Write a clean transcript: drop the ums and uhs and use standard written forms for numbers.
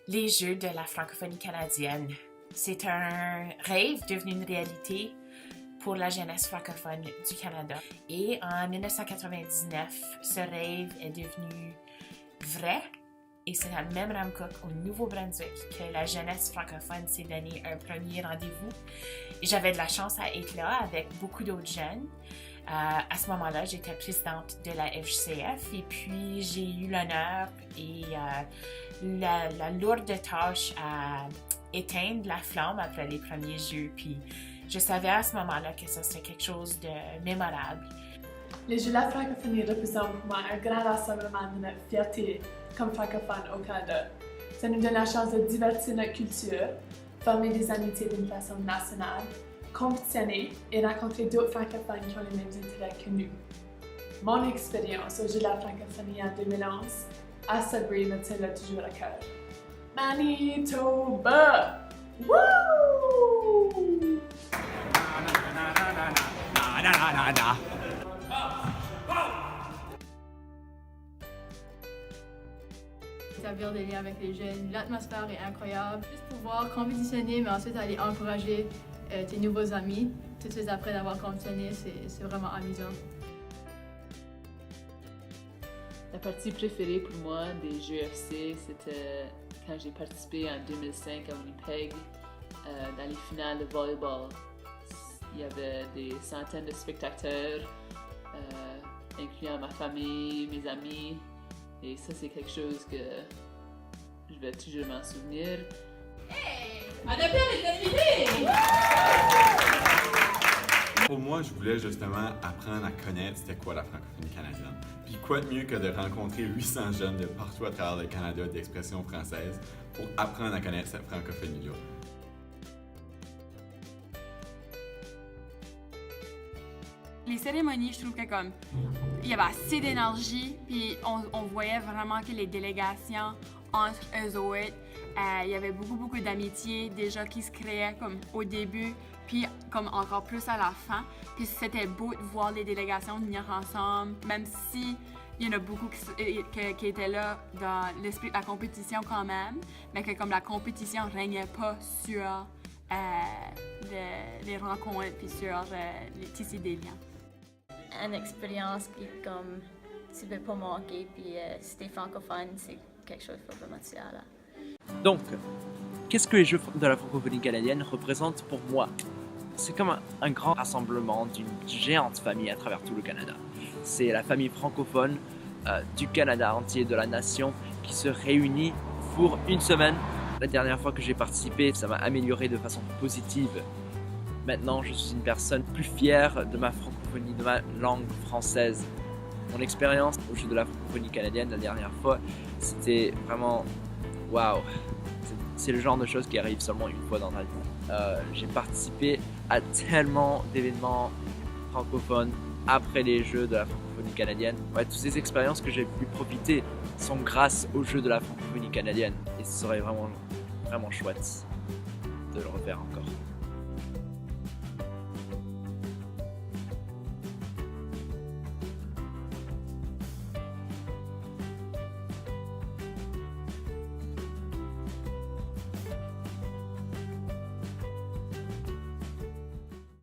les Jeux de la francophonie canadienne. C'est un rêve devenu une réalité pour la jeunesse francophone du Canada. Et en 1999, ce rêve est devenu vrai. Et c'est à Memramcook, au Nouveau-Brunswick, que la jeunesse francophone s'est donné un premier rendez-vous. J'avais de la chance à être là avec beaucoup d'autres jeunes. À ce moment-là, j'étais présidente de la FJCF et puis j'ai eu l'honneur et la lourde tâche à éteindre la flamme après les premiers Jeux. Puis je savais à ce moment-là que ça serait quelque chose de mémorable. Les Jeux de la francophonie représentent pour moi un grand rassemblement de notre fierté comme francophones au Canada. Ça nous donne la chance de divertir notre culture, former des amitiés d'une façon nationale, compétitionner et rencontrer d'autres francophones qui ont les mêmes intérêts que nous. Mon expérience aux Jeux de la francophonie en 2011 à Sudbury me tient toujours à cœur. Manitoba! Woo! Établir des liens avec les jeunes, l'atmosphère est incroyable. Juste pouvoir compétitionner, mais ensuite aller encourager tes nouveaux amis tout de suite après d'avoir compétitionné, c'est vraiment amusant. La partie préférée pour moi des Jeux FC, c'était quand j'ai participé en 2005 à Winnipeg dans les finales de volleyball. Il y avait des centaines de spectateurs, incluant ma famille, mes amis, et ça c'est quelque chose que je vais toujours m'en souvenir. Hey! On a plein les invités! Pour moi, je voulais justement apprendre à connaître c'était quoi la francophonie canadienne. Puis quoi de mieux que de rencontrer 800 jeunes de partout à travers le Canada d'expression française pour apprendre à connaître cette francophonie-là. Les cérémonies, je trouve que comme il y avait assez d'énergie, puis on voyait vraiment que les délégations entre eux autres, il y avait beaucoup d'amitié déjà qui se créait comme au début, puis comme encore plus à la fin. Puis c'était beau de voir les délégations venir ensemble, même si il y en a beaucoup qui étaient là dans l'esprit de la compétition quand même, mais que comme la compétition régnait pas sur les rencontres puis sur les tisser des liens. Une expérience qui comme tu ne veux pas manquer, puis si tu es francophone, c'est quelque chose de vraiment spécial. Donc, qu'est-ce que les Jeux de la francophonie canadienne représentent pour moi? C'est comme un grand rassemblement d'une géante famille à travers tout le Canada. C'est la famille francophone du Canada entier, de la nation, qui se réunit pour une semaine. La dernière fois que j'ai participé, ça m'a amélioré de façon positive. Maintenant, je suis une personne plus fière de ma francophonie, de ma langue française. Mon expérience au Jeux de la francophonie canadienne la dernière fois, c'était vraiment waouh! C'est le genre de choses qui arrivent seulement une fois dans ta vie. J'ai participé à tellement d'événements francophones après les Jeux de la francophonie canadienne. Ouais, toutes ces expériences que j'ai pu profiter sont grâce aux Jeux de la francophonie canadienne. Et ce serait vraiment chouette de le refaire encore.